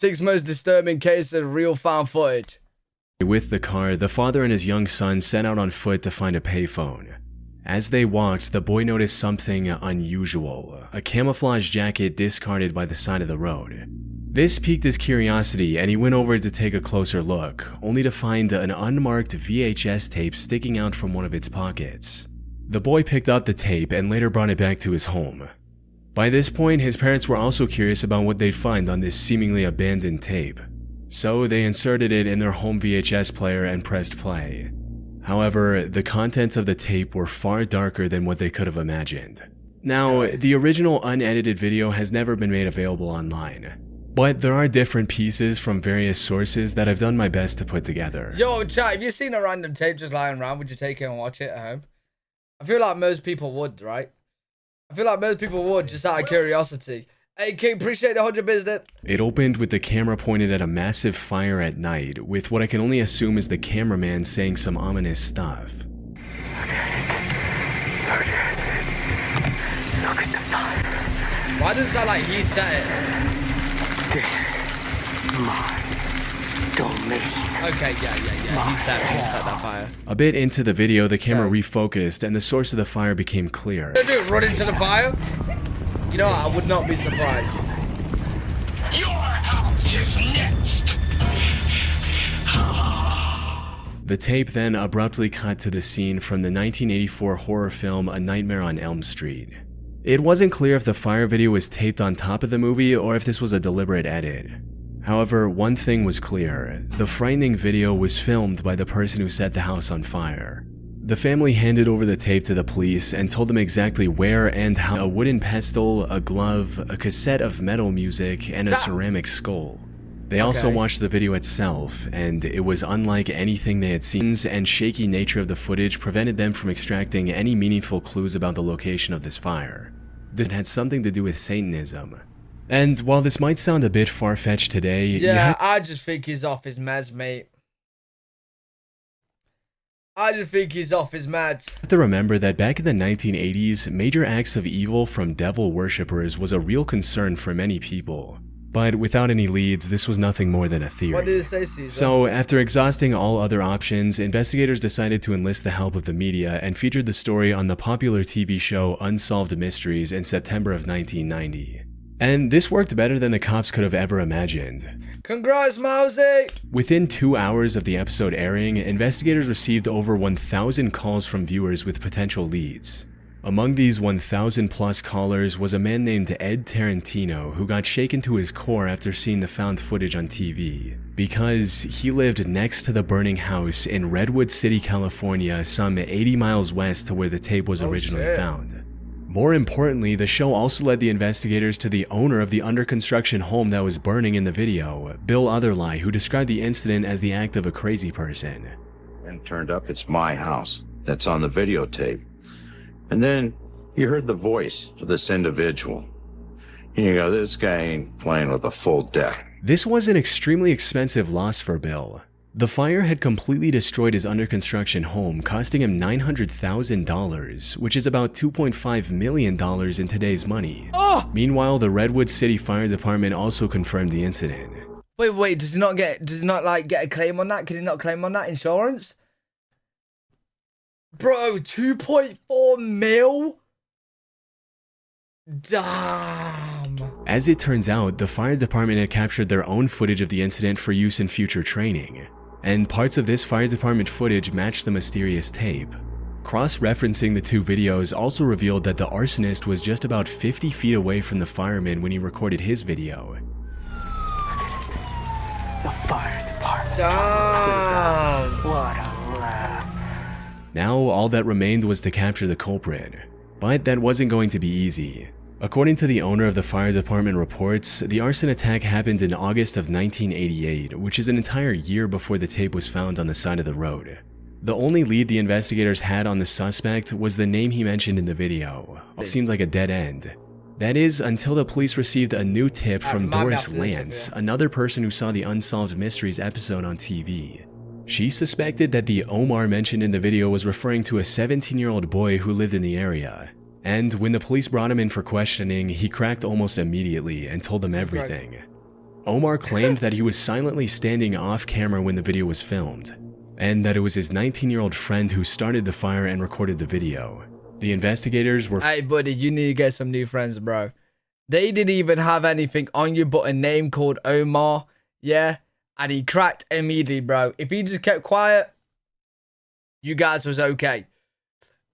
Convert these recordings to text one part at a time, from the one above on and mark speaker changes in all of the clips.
Speaker 1: Six most disturbing case of real found footage.
Speaker 2: With the car, the father and his young son set out on foot to find a payphone. As they walked, the boy noticed something unusual, a camouflage jacket discarded by the side of the road. This piqued his curiosity and he went over to take a closer look, only to find an unmarked VHS tape sticking out from one of its pockets. The boy picked up the tape and later brought it back to his home. By this point, his parents were also curious about what they'd find on this seemingly abandoned tape. So they inserted it in their home VHS player and pressed play. However, the contents of the tape were far darker than what they could have imagined. Now, the original unedited video has never been made available online, but there are different pieces from various sources that I've done my best to put together.
Speaker 1: Yo, chat, if you've seen a random tape just lying around, would you take it and watch it at home? I feel like most people would, right? I feel like most people would, just out of curiosity. Hey, King, appreciate the 100 business.
Speaker 2: It opened with the camera pointed at a massive fire at night, with what I can only assume is the cameraman saying some ominous stuff.
Speaker 3: Look at the fire.
Speaker 1: Why does it sound like he said it?
Speaker 3: This is my domain.
Speaker 1: Okay, yeah. He set that fire.
Speaker 2: A bit into the video, the camera refocused and the source of the fire became clear.
Speaker 1: They do run into the fire? You know what? I would not be surprised.
Speaker 4: Your house is next.
Speaker 2: The tape then abruptly cut to the scene from the 1984 horror film A Nightmare on Elm Street. It wasn't clear if the fire video was taped on top of the movie or if this was a deliberate edit. However, one thing was clear: the frightening video was filmed by the person who set the house on fire. The family handed over the tape to the police and told them exactly where and how a wooden pestle, a glove, a cassette of metal music, and a ceramic skull. They also watched the video itself, and it was unlike anything they had seen, and shaky nature of the footage prevented them from extracting any meaningful clues about the location of this fire. This had something to do with Satanism. And while this might sound a bit far-fetched today,
Speaker 1: yeah, I just think he's off his meds, mate. I just think he's off his meds.
Speaker 2: You have to remember that back in the 1980s, major acts of evil from devil worshippers was a real concern for many people. But without any leads, this was nothing more than a theory.
Speaker 1: What did it say, Caesar?
Speaker 2: So, after exhausting all other options, investigators decided to enlist the help of the media and featured the story on the popular TV show Unsolved Mysteries in September of 1990. And this worked better than the cops could have ever imagined.
Speaker 1: Congrats, Mousy!
Speaker 2: Within 2 hours of the episode airing, investigators received over 1,000 calls from viewers with potential leads. Among these 1,000 plus callers was a man named Ed Tarantino, who got shaken to his core after seeing the found footage on TV, because he lived next to the burning house in Redwood City, California, some 80 miles west to where the tape was originally found. More importantly, the show also led the investigators to the owner of the under-construction home that was burning in the video, Bill Otherly, who described the incident as the act of a crazy person.
Speaker 5: And turned up, it's my house that's on the videotape. And then you heard the voice of this individual. And you go, this guy ain't playing with a full deck.
Speaker 2: This was an extremely expensive loss for Bill. The fire had completely destroyed his under-construction home, costing him $900,000, which is about $2.5 million in today's money.
Speaker 1: Oh!
Speaker 2: Meanwhile, the Redwood City Fire Department also confirmed the incident.
Speaker 1: Wait, does he not get a claim on that? Can he not claim on that insurance? Bro, 2.4 mil? Damn.
Speaker 2: As it turns out, the fire department had captured their own footage of the incident for use in future training, and parts of this fire department footage matched the mysterious tape. Cross-referencing the two videos also revealed that the arsonist was just about 50 feet away from the fireman when he recorded his video.
Speaker 3: The fire department.
Speaker 1: Damn.
Speaker 3: What a laugh.
Speaker 2: Now, all that remained was to capture the culprit. But that wasn't going to be easy. According to the owner of the fire department reports, the arson attack happened in August of 1988, which is an entire year before the tape was found on the side of the road. The only lead the investigators had on the suspect was the name he mentioned in the video. It seemed like a dead end. That is, until the police received a new tip from Doris Lance, another person who saw the Unsolved Mysteries episode on TV. She suspected that the Omar mentioned in the video was referring to a 17-year-old boy who lived in the area. And when the police brought him in for questioning, he cracked almost immediately and told them everything. Omar claimed that he was silently standing off camera when the video was filmed, and that it was his 19-year-old friend who started the fire and recorded the video. The investigators were—
Speaker 1: Hey, buddy, you need to get some new friends, bro. They didn't even have anything on you but a name called Omar, yeah? And he cracked immediately, bro. If he just kept quiet, you guys was okay.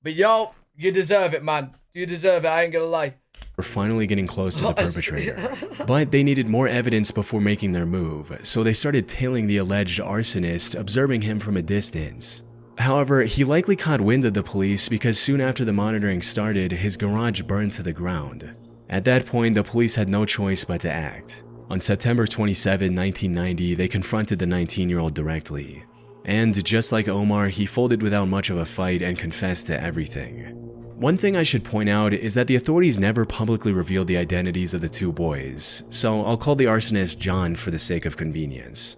Speaker 1: But yo, you deserve it, man. You deserve it, I ain't gonna lie.
Speaker 2: were finally getting close to the perpetrator. But they needed more evidence before making their move, so they started tailing the alleged arsonist, observing him from a distance. However, he likely caught wind of the police because soon after the monitoring started, his garage burned to the ground. At that point, the police had no choice but to act. On September 27, 1990, they confronted the 19-year-old directly. And just like Omar, he folded without much of a fight and confessed to everything. One thing I should point out is that the authorities never publicly revealed the identities of the two boys, so I'll call the arsonist John for the sake of convenience.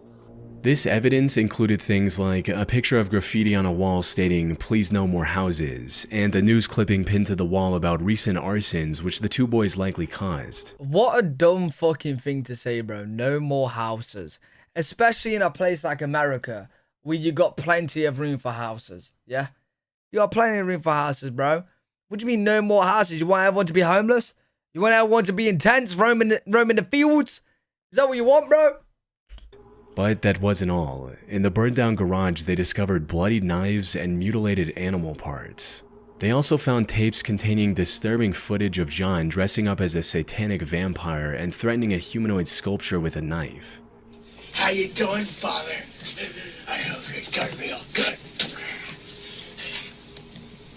Speaker 2: This evidence included things like a picture of graffiti on a wall stating, "Please no more houses," and a news clipping pinned to the wall about recent arsons which the two boys likely caused.
Speaker 1: What a dumb fucking thing to say, bro. No more houses. Especially in a place like America, where you got plenty of room for houses, yeah? You got plenty of room for houses, bro. What do you mean no more houses? You want everyone to be homeless? You want everyone to be in tents, roaming the fields? Is that what you want, bro?
Speaker 2: But that wasn't all. In the burned down garage, they discovered bloodied knives and mutilated animal parts. They also found tapes containing disturbing footage of John dressing up as a satanic vampire and threatening a humanoid sculpture with a knife.
Speaker 4: How you doing, Father? I hope you're doing real good.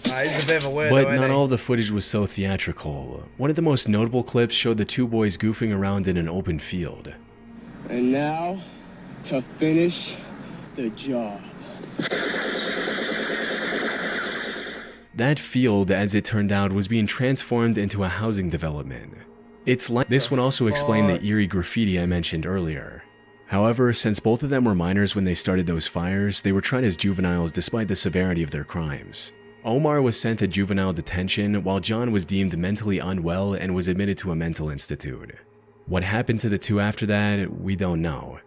Speaker 1: He's a bit of a weirdo,
Speaker 2: But
Speaker 1: ain't
Speaker 2: not
Speaker 1: he?
Speaker 2: all of the footage was so theatrical. One of the most notable clips showed the two boys goofing around in an open field.
Speaker 6: And now, to finish the job.
Speaker 2: That field, as it turned out, was being transformed into a housing development. This would also explain the eerie graffiti I mentioned earlier. However, since both of them were minors when they started those fires, they were tried as juveniles despite the severity of their crimes. Omar was sent to juvenile detention, while John was deemed mentally unwell and was admitted to a mental institute. What happened to the two after that, we don't know.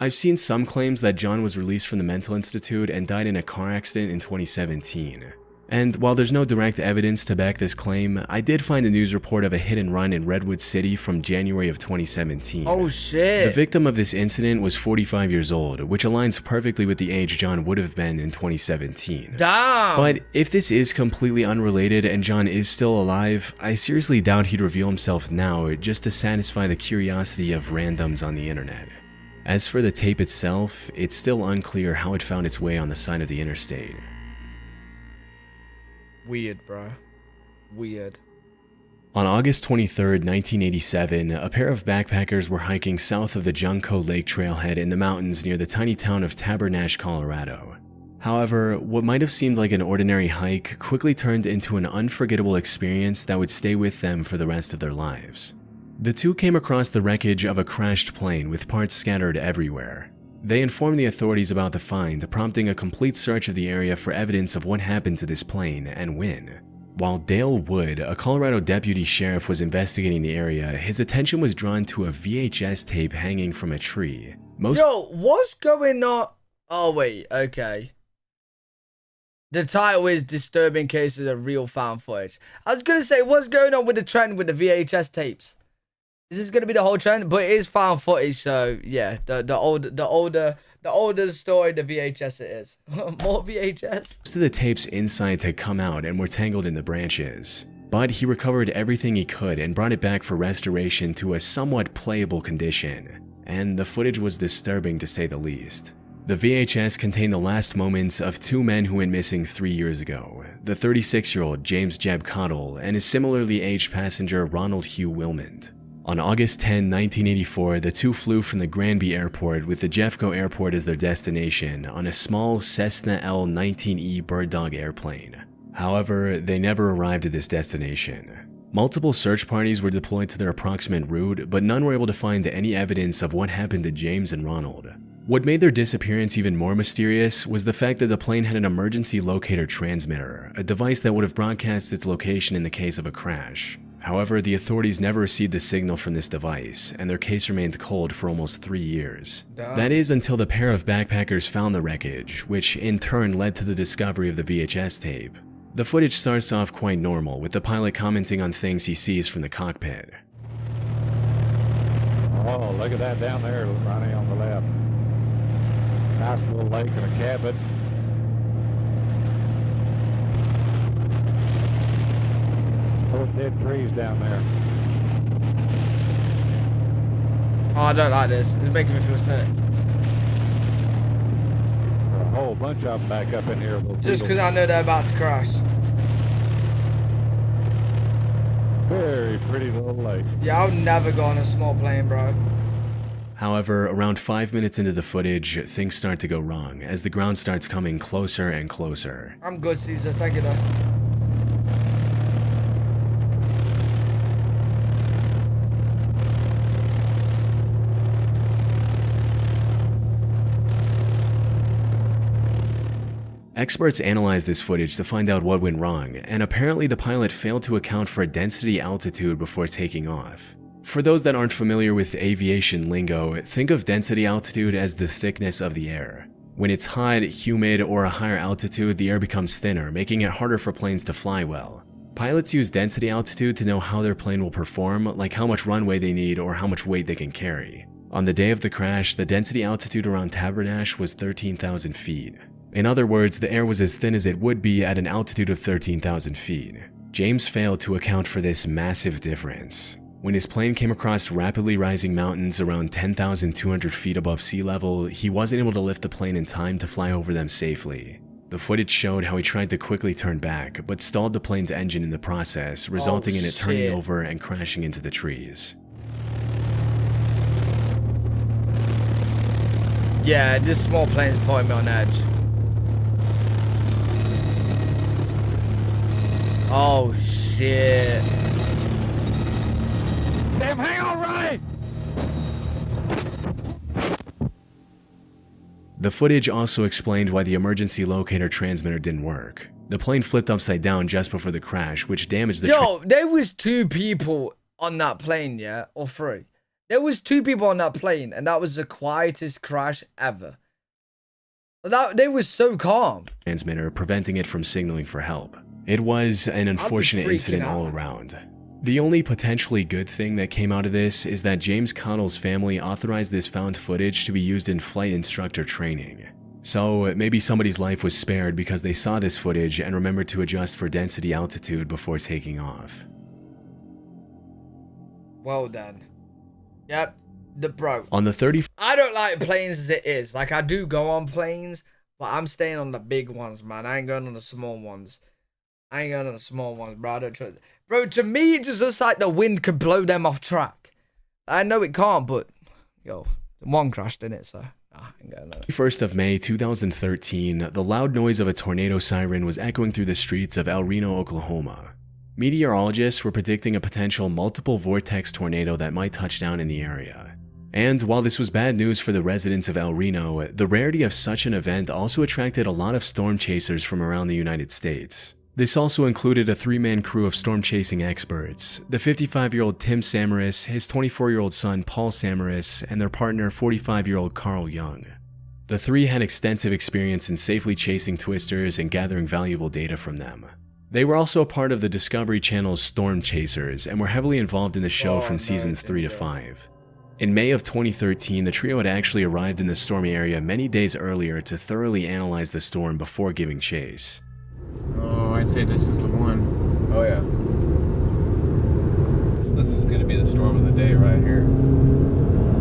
Speaker 2: I've seen some claims that John was released from the mental institute and died in a car accident in 2017. And while there's no direct evidence to back this claim, I did find a news report of a hit and run in Redwood City from January of 2017.
Speaker 1: Oh shit.
Speaker 2: The victim of this incident was 45 years old, which aligns perfectly with the age John would have been in 2017.
Speaker 1: Damn.
Speaker 2: But if this is completely unrelated and John is still alive, I seriously doubt he'd reveal himself now just to satisfy the curiosity of randoms on the internet. As for the tape itself, it's still unclear how it found its way on the side of the interstate.
Speaker 1: Weird, bro. Weird.
Speaker 2: On August 23, 1987, a pair of backpackers were hiking south of the Junco Lake trailhead in the mountains near the tiny town of Tabernash, Colorado. However, what might have seemed like an ordinary hike quickly turned into an unforgettable experience that would stay with them for the rest of their lives. The two came across the wreckage of a crashed plane with parts scattered everywhere. They informed the authorities about the find, prompting a complete search of the area for evidence of what happened to this plane and when. While Dale Wood, a Colorado deputy sheriff, was investigating the area, his attention was drawn to a VHS tape hanging from a tree.
Speaker 1: Yo, what's going on? Oh, wait, okay. The title is Disturbing Cases of Real Found Footage. I was going to say, what's going on with the trend with the VHS tapes? Is this going to be the whole trend? But it is found footage, so yeah, the older the story, the VHS it is. More VHS.
Speaker 2: Most of the tape's insides had come out and were tangled in the branches, but he recovered everything he could and brought it back for restoration to a somewhat playable condition, and the footage was disturbing to say the least. The VHS contained the last moments of two men who went missing 3 years ago, the 36-year-old James Jeb Cottle and his similarly aged passenger Ronald Hugh Wilmond. On August 10, 1984, the two flew from the Granby Airport with the Jeffco Airport as their destination on a small Cessna L-19E Bird Dog airplane. However, they never arrived at this destination. Multiple search parties were deployed to their approximate route, but none were able to find any evidence of what happened to James and Ronald. What made their disappearance even more mysterious was the fact that the plane had an emergency locator transmitter, a device that would have broadcast its location in the case of a crash. However, the authorities never received the signal from this device, and their case remained cold for almost 3 years.
Speaker 1: Damn.
Speaker 2: That is until the pair of backpackers found the wreckage, which in turn led to the discovery of the VHS tape. The footage starts off quite normal, with the pilot commenting on things he sees from the cockpit.
Speaker 7: Oh, look at that down there, Ronnie, on the left. Nice little lake and a cabin. Those dead trees down there.
Speaker 1: Oh, I don't like this. It's making me feel sick.
Speaker 7: A whole bunch of them back up in here.
Speaker 1: Just because I know they're about to crash.
Speaker 7: Very pretty little lake.
Speaker 1: Yeah, I would never go on a small plane, bro.
Speaker 2: However, around 5 minutes into the footage, things start to go wrong, as the ground starts coming closer and closer.
Speaker 1: I'm good, Caesar. Thank you, though.
Speaker 2: Experts analyzed this footage to find out what went wrong, and apparently the pilot failed to account for density altitude before taking off. For those that aren't familiar with aviation lingo, think of density altitude as the thickness of the air. When it's hot, humid, or a higher altitude, the air becomes thinner, making it harder for planes to fly well. Pilots use density altitude to know how their plane will perform, like how much runway they need or how much weight they can carry. On the day of the crash, the density altitude around Tabernash was 13,000 feet. In other words, the air was as thin as it would be at an altitude of 13,000 feet. James failed to account for this massive difference. When his plane came across rapidly rising mountains around 10,200 feet above sea level, he wasn't able to lift the plane in time to fly over them safely. The footage showed how he tried to quickly turn back, but stalled the plane's engine in the process, resulting in it turning over and crashing into the trees.
Speaker 1: Yeah, this small plane's putting me on edge. Oh, shit.
Speaker 7: Damn, hang on, Ronnie!
Speaker 2: The footage also explained why the emergency locator transmitter didn't work. The plane flipped upside down just before the crash, which damaged the
Speaker 1: Yo, there was 2 people on that plane, yeah? Or 3. There was 2 people on that plane, and that was the quietest crash ever. They were so calm.
Speaker 2: Transmitter, preventing it from signaling for help. It was an unfortunate incident all around. The only potentially good thing that came out of this is that James Cottle's family authorized this found footage to be used in flight instructor training. So maybe somebody's life was spared because they saw this footage and remembered to adjust for density altitude before taking off.
Speaker 1: Well done. Yep, bro.
Speaker 2: On the 30th,
Speaker 1: I don't like planes as it is. Like, I do go on planes, but I'm staying on the big ones, man. I ain't going on the small ones. I ain't going on the small ones, bro. I don't trust. Bro, to me, it just looks like the wind could blow them off track. I know it can't, but, yo, one crashed in it, so I ain't going on it.
Speaker 2: 1st of May 2013, the loud noise of a tornado siren was echoing through the streets of El Reno, Oklahoma. Meteorologists were predicting a potential multiple vortex tornado that might touch down in the area. And while this was bad news for the residents of El Reno, the rarity of such an event also attracted a lot of storm chasers from around the United States. This also included a 3-man crew of storm chasing experts, the 55-year-old Tim Samaras, his 24-year-old son Paul Samaras, and their partner 45-year-old Carl Young. The 3 had extensive experience in safely chasing twisters and gathering valuable data from them. They were also a part of the Discovery Channel's Storm Chasers and were heavily involved in the show from seasons 3 to 5. In May of 2013, the trio had actually arrived in the stormy area many days earlier to thoroughly analyze the storm before giving chase.
Speaker 8: Oh, I'd say this is the one.
Speaker 9: Oh yeah. This is going to be the storm of the day right here.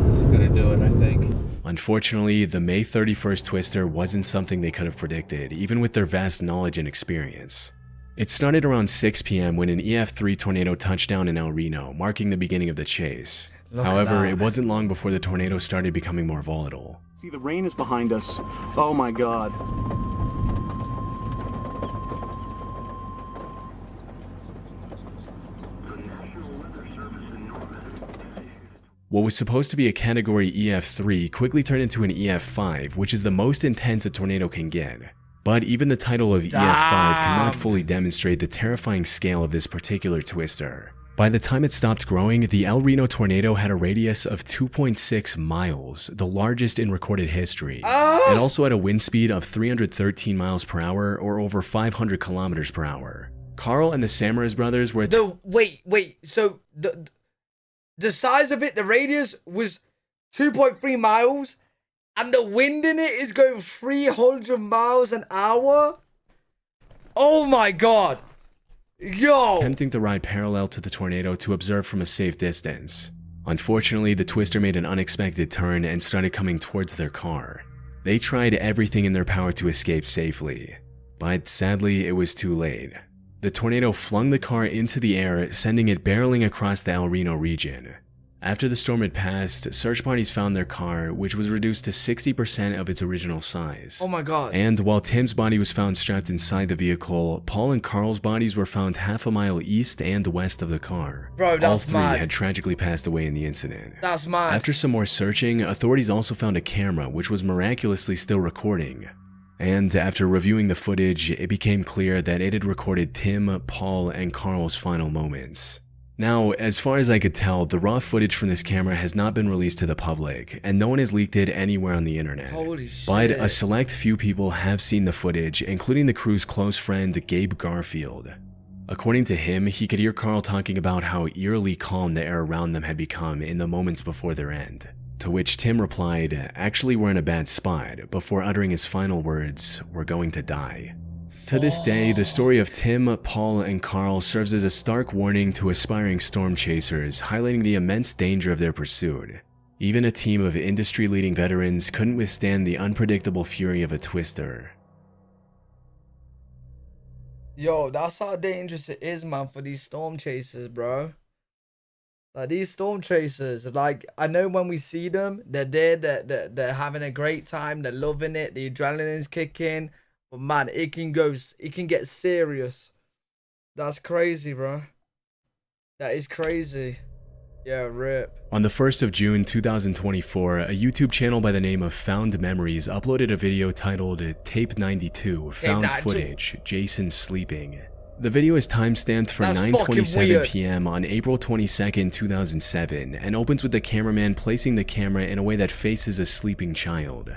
Speaker 9: This is going to do it, I think.
Speaker 2: Unfortunately, the May 31st twister wasn't something they could have predicted, even with their vast knowledge and experience. It started around 6 p.m. when an EF3 tornado touched down in El Reno, marking the beginning of the chase. However, it wasn't long before the tornado started becoming more volatile.
Speaker 10: See, the rain is behind us. Oh my God.
Speaker 2: What was supposed to be a category EF3 quickly turned into an EF5, which is the most intense a tornado can get. But even the title of EF5 cannot fully demonstrate the terrifying scale of this particular twister. By the time it stopped growing, the El Reno tornado had a radius of 2.6 miles, the largest in recorded history. It also had a wind speed of 313 miles per hour, or over 500 kilometers per hour. Carl and the Samaras brothers were...
Speaker 1: Wait. So the size of it, the radius was 2.3 miles, and the wind in it is going 300 miles an hour? Oh my god. Yo!
Speaker 2: Attempting to ride parallel to the tornado to observe from a safe distance. Unfortunately, the twister made an unexpected turn and started coming towards their car. They tried everything in their power to escape safely, but sadly, it was too late. The tornado flung the car into the air, sending it barreling across the El Reno region. After the storm had passed, search parties found their car, which was reduced to 60% of its original size.
Speaker 1: Oh my god.
Speaker 2: And while Tim's body was found strapped inside the vehicle, Paul and Carl's bodies were found half a mile east and west of the car.
Speaker 1: Bro, that's
Speaker 2: all three
Speaker 1: mad.
Speaker 2: had tragically passed away in the incident.
Speaker 1: That's mad.
Speaker 2: After some more searching, authorities also found a camera, which was miraculously still recording. And after reviewing the footage, it became clear that it had recorded Tim, Paul, and Carl's final moments. Now, as far as I could tell, the raw footage from this camera has not been released to the public, and no one has leaked it anywhere on the internet.
Speaker 1: Holy shit.
Speaker 2: But a select few people have seen the footage, including the crew's close friend, Gabe Garfield. According to him, he could hear Carl talking about how eerily calm the air around them had become in the moments before their end. To which Tim replied, "Actually, we're in a bad spot," before uttering his final words, "We're going to die." To this day, the story of Tim, Paul, and Carl serves as a stark warning to aspiring storm chasers, highlighting the immense danger of their pursuit. Even a team of industry-leading veterans couldn't withstand the unpredictable fury of a twister.
Speaker 1: Yo, that's how dangerous it is, man, for these storm chasers, bro. Like, these storm chasers, like, I know when we see them, they're there, they're having a great time, they're loving it, the adrenaline's kicking. But man, it can get serious. That's crazy, bro. That is crazy. Yeah, rip.
Speaker 2: On the 1st of June 2024, a YouTube channel by the name of Found Memories uploaded a video titled Tape 92, Found Footage, Jason Sleeping. The video is timestamped for 9:27 p.m. on April 22nd, 2007, and opens with the cameraman placing the camera in a way that faces a sleeping child.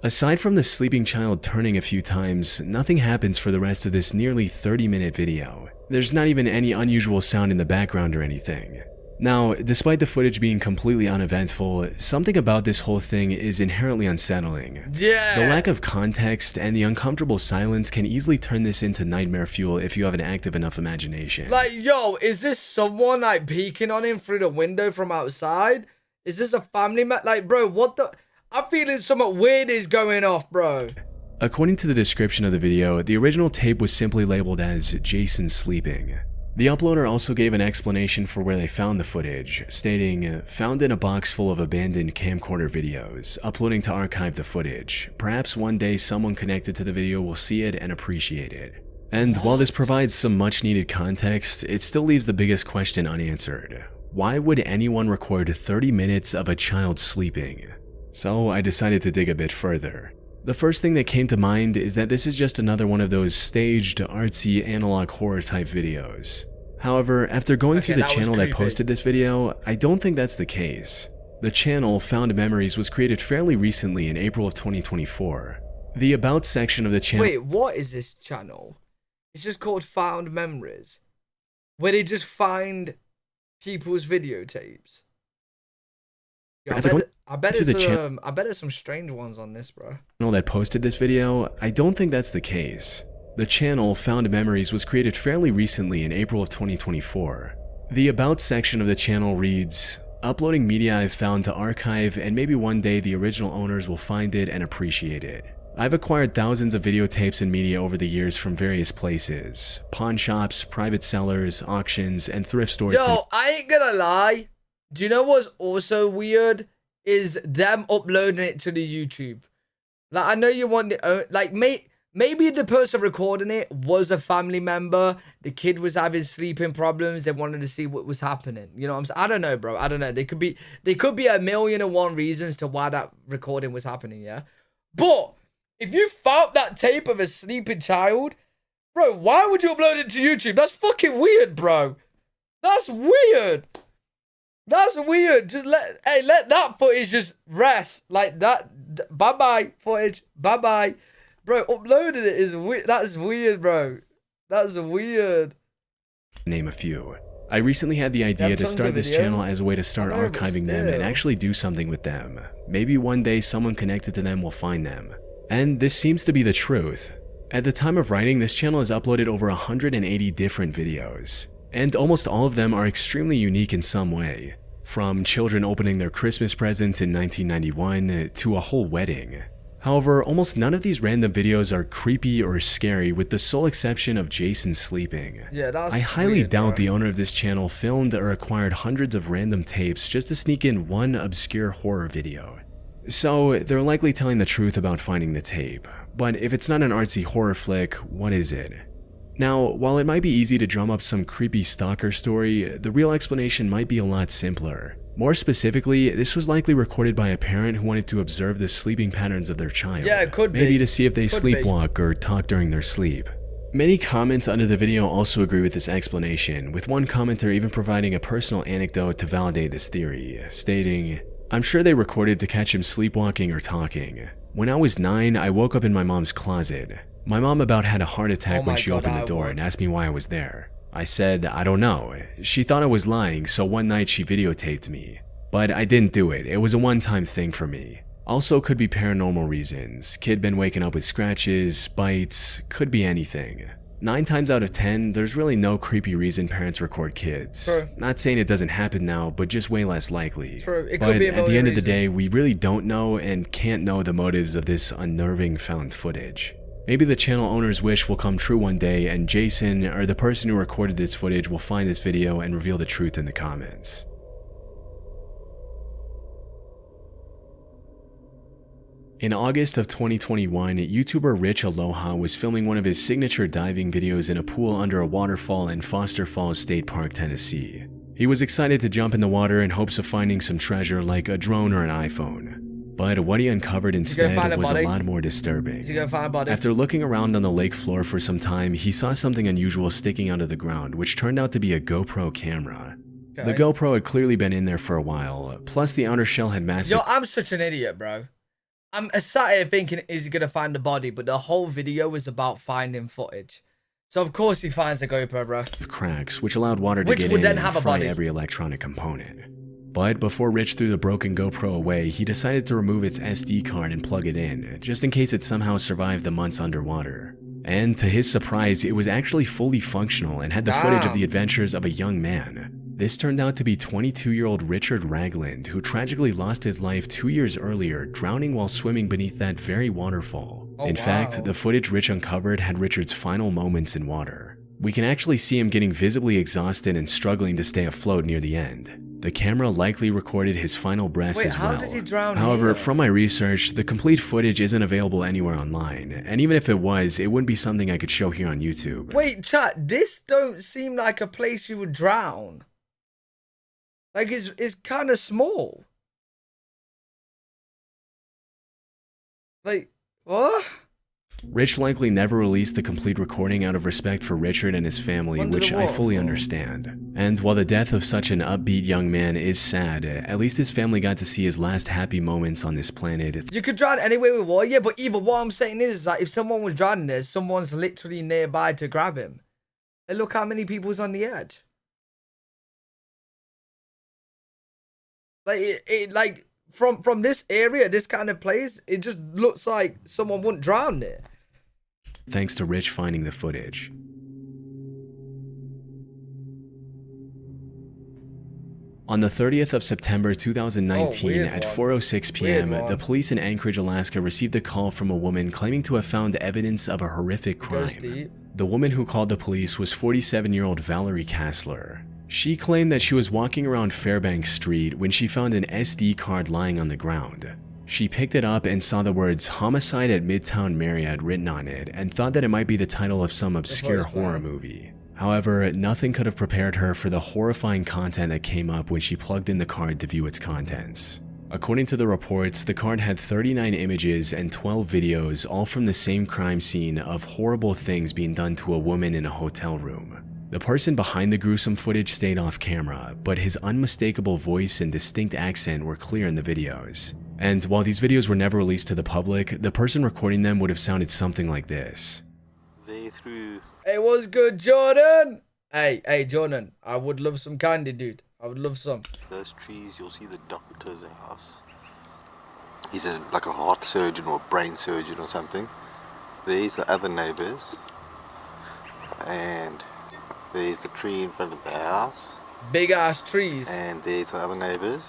Speaker 2: Aside from the sleeping child turning a few times, nothing happens for the rest of this nearly 30-minute video. There's not even any unusual sound in the background or anything. Now, despite the footage being completely uneventful, something about this whole thing is inherently unsettling.
Speaker 1: Yeah.
Speaker 2: The lack of context and the uncomfortable silence can easily turn this into nightmare fuel if you have an active enough imagination.
Speaker 1: Like, yo, is this someone, like, peeking on him through the window from outside? Is this a family member? Like, bro, what the... I'm feeling something weird is going off, bro.
Speaker 2: According to the description of the video, the original tape was simply labeled as Jason Sleeping. The uploader also gave an explanation for where they found the footage, stating, "Found in a box full of abandoned camcorder videos, uploading to archive the footage. Perhaps one day someone connected to the video will see it and appreciate it." And while this provides some much needed context, it still leaves the biggest question unanswered. Why would anyone record 30 minutes of a child sleeping? So I decided to dig a bit further. The first thing that came to mind is that this is just another one of those staged, artsy, analog horror type videos. However, after going through the channel that posted this video, I don't think that's the case. The channel, Found Memories, was created fairly recently in April of 2024. The About section of the channel...
Speaker 1: Wait, what is this channel? It's just called Found Memories, where they just find people's videotapes. Yeah, I bet there's some strange ones on this, bro.
Speaker 2: That posted this video, I don't think that's the case. The channel, Found Memories, was created fairly recently in April of 2024. The About section of the channel reads, "Uploading media I've found to archive, and maybe one day the original owners will find it and appreciate it. I've acquired thousands of videotapes and media over the years from various places. Pawn shops, private sellers, auctions, and thrift stores."
Speaker 1: Yo, I ain't gonna lie. Do you know what's also weird? Is them uploading it to the YouTube. Like, I know you want the, like, maybe the person recording it was a family member. The kid was having sleeping problems. They wanted to see what was happening. You know what I'm saying? I don't know, bro. I don't know. There could be 1,000,001 reasons to why that recording was happening, yeah? But if you found that tape of a sleeping child, bro, why would you upload it to YouTube? That's fucking weird, bro. That's weird. That's weird. Just let that footage just rest like that. Bye-bye footage. Bye-bye. Bro, uploading it is weird. That's weird, bro. That's weird.
Speaker 2: Name a few. I recently had the idea to start this channel as a way to start archiving them and actually do something with them. Maybe one day someone connected to them will find them. And this seems to be the truth. At the time of writing, this channel has uploaded over 180 different videos. And almost all of them are extremely unique in some way. From children opening their Christmas presents in 1991 to a whole wedding. However, almost none of these random videos are creepy or scary with the sole exception of Jason sleeping.
Speaker 1: Yeah, that's
Speaker 2: I highly
Speaker 1: weird,
Speaker 2: doubt
Speaker 1: bro.
Speaker 2: the owner of this channel filmed or acquired hundreds of random tapes just to sneak in one obscure horror video. So, they're likely telling the truth about finding the tape. But if it's not an artsy horror flick, what is it? Now, while it might be easy to drum up some creepy stalker story, the real explanation might be a lot simpler. More specifically, this was likely recorded by a parent who wanted to observe the sleeping patterns of their child.
Speaker 1: Yeah, it could be.
Speaker 2: Maybe to see if they
Speaker 1: Could
Speaker 2: sleepwalk or talk during their sleep. Many comments under the video also agree with this explanation, with one commenter even providing a personal anecdote to validate this theory, stating, "I'm sure they recorded to catch him sleepwalking or talking. When I was 9, I woke up in my mom's closet. My mom about had a heart attack when she opened the door and asked me why I was there. I said, I don't know. She thought I was lying, so one night she videotaped me. But I didn't do it. It was a one-time thing for me. Also could be paranormal reasons. Kid been waking up with scratches, bites, could be anything. 9 times out of 10, there's really no creepy reason parents record kids.
Speaker 1: True.
Speaker 2: Not saying it doesn't happen now, but just way less likely.
Speaker 1: True. It
Speaker 2: but
Speaker 1: could be a
Speaker 2: at the end of the
Speaker 1: million
Speaker 2: day,
Speaker 1: reasons.
Speaker 2: we really don't know and can't know the motives of this unnerving found footage. Maybe the channel owner's wish will come true one day and Jason, or the person who recorded this footage, will find this video and reveal the truth in the comments. In August of 2021, YouTuber Rich Aloha was filming one of his signature diving videos in a pool under a waterfall in Foster Falls State Park, Tennessee. He was excited to jump in the water in hopes of finding some treasure like a drone or an iPhone. But what he uncovered instead was a lot more disturbing.
Speaker 1: Is he gonna find a body?
Speaker 2: After looking around on the lake floor for some time, he saw something unusual sticking out of the ground, which turned out to be a GoPro camera.
Speaker 1: Okay.
Speaker 2: The GoPro had clearly been in there for a while, plus the outer shell had massive...
Speaker 1: Yo, I'm such an idiot, bro. I'm sat here thinking, is he gonna find the body? But the whole video was about finding footage. So of course he finds the GoPro, bro.
Speaker 2: cracks, which allowed water to
Speaker 1: Which
Speaker 2: get
Speaker 1: would
Speaker 2: in
Speaker 1: then
Speaker 2: and
Speaker 1: have a
Speaker 2: fry
Speaker 1: body.
Speaker 2: every electronic component. But before Rich threw the broken GoPro away, he decided to remove its SD card and plug it in, just in case it somehow survived the months underwater. And to his surprise, it was actually fully functional and had the footage of the adventures of a young man. This turned out to be 22-year-old Richard Ragland, who tragically lost his life 2 years earlier, drowning while swimming beneath that very waterfall. In fact, the footage Rich uncovered had Richard's final moments in water. We can actually see him getting visibly exhausted and struggling to stay afloat near the end. The camera likely recorded his final breaths as well.
Speaker 1: How does he drown
Speaker 2: However,
Speaker 1: here?
Speaker 2: from my research, the complete footage isn't available anywhere online, and even if it was, it wouldn't be something I could show here on YouTube.
Speaker 1: Wait, chat, this don't seem like a place you would drown. Like, it's kind of small. Like, what?
Speaker 2: Rich likely never released the complete recording out of respect for Richard and his family, which I fully understand. And while the death of such an upbeat young man is sad, at least his family got to see his last happy moments on this planet.
Speaker 1: You could drown anywhere with water, yeah, but even what I'm saying is that if someone was drowning there, someone's literally nearby to grab him. And look how many people's on the edge. Like, like from this area, this kind of place, it just looks like someone wouldn't drown there.
Speaker 2: Thanks to Rich finding the footage. On the 30th of September 2019 at 4:06 p.m., the police in Anchorage, Alaska received a call from a woman claiming to have found evidence of a horrific crime. The woman who called the police was 47-year-old Valerie Kassler. She claimed that she was walking around Fairbanks Street when she found an SD card lying on the ground. She picked it up and saw the words "Homicide at Midtown Marriott" written on it and thought that it might be the title of some obscure horror movie. However, nothing could have prepared her for the horrifying content that came up when she plugged in the card to view its contents. According to the reports, the card had 39 images and 12 videos, all from the same crime scene of horrible things being done to a woman in a hotel room. The person behind the gruesome footage stayed off camera, but his unmistakable voice and distinct accent were clear in the videos. And while these videos were never released to the public, the person recording them would have sounded something like this.
Speaker 1: Hey, what's good, Jordan? Hey, Jordan, I would love some candy, dude. I would love some.
Speaker 11: Those trees, you'll see the doctor's house. He's like a heart surgeon or brain surgeon or something. There's the other neighbors. And there's the tree in front of the house.
Speaker 1: Big ass trees.
Speaker 11: And there's the other neighbors.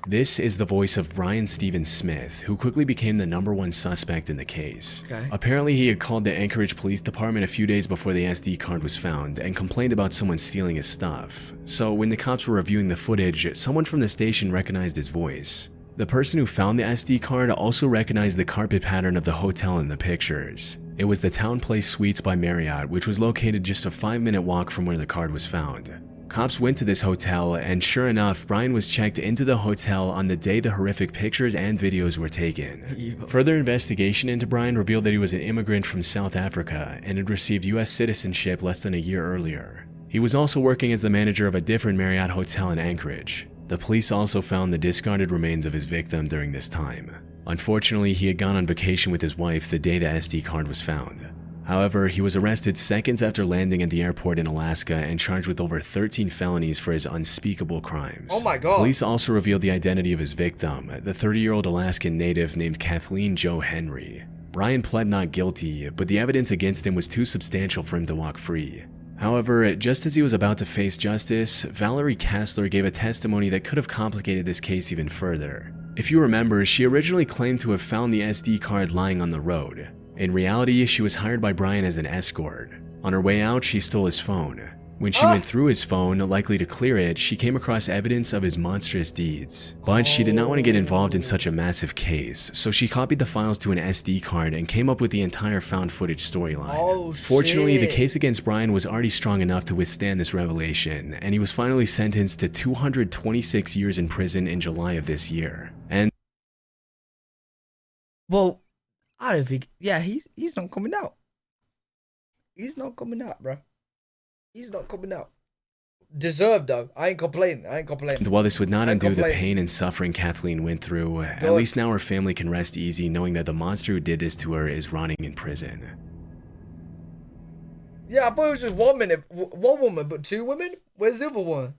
Speaker 2: This is the voice of Brian Steven Smith, who quickly became the #1 suspect in the case.
Speaker 1: Okay.
Speaker 2: Apparently, he had called the Anchorage Police Department a few days before the SD card was found and complained about someone stealing his stuff. So when the cops were reviewing the footage, someone from the station recognized his voice. The person who found the SD card also recognized the carpet pattern of the hotel in the pictures. It was the Town Place Suites by Marriott, which was located just a 5-minute walk from where the card was found. Cops went to this hotel, and sure enough, Brian was checked into the hotel on the day the horrific pictures and videos were taken. Further investigation into Brian revealed that he was an immigrant from South Africa and had received US citizenship less than a year earlier. He was also working as the manager of a different Marriott hotel in Anchorage. The police also found the discarded remains of his victim during this time. Unfortunately, he had gone on vacation with his wife the day the SD card was found. However, he was arrested seconds after landing at the airport in Alaska and charged with over 13 felonies for his unspeakable crimes.
Speaker 1: Oh my God.
Speaker 2: Police also revealed the identity of his victim, the 30-year-old Alaskan native named Kathleen Jo Henry. Brian pled not guilty, but the evidence against him was too substantial for him to walk free. However, just as he was about to face justice, Valerie Kessler gave a testimony that could have complicated this case even further. If you remember, she originally claimed to have found the SD card lying on the road. In reality, she was hired by Brian as an escort. On her way out, she stole his phone. When she went through his phone, likely to clear it, she came across evidence of his monstrous deeds. But she did not want to get involved in such a massive case, so she copied the files to an SD card and came up with the entire found footage storyline. Fortunately, the case against Brian was already strong enough to withstand this revelation, and he was finally sentenced to 226 years in prison in July of this year. And
Speaker 1: well, I don't think. Yeah, he's not coming out. He's not coming out, bro. He's not coming out. Deserved though. I ain't complaining.
Speaker 2: While this would not undo the pain and suffering Kathleen went through, at least now her family can rest easy knowing that the monster who did this to her is rotting in prison.
Speaker 1: Yeah, I thought it was just one woman, but 2 women? Where's the other one?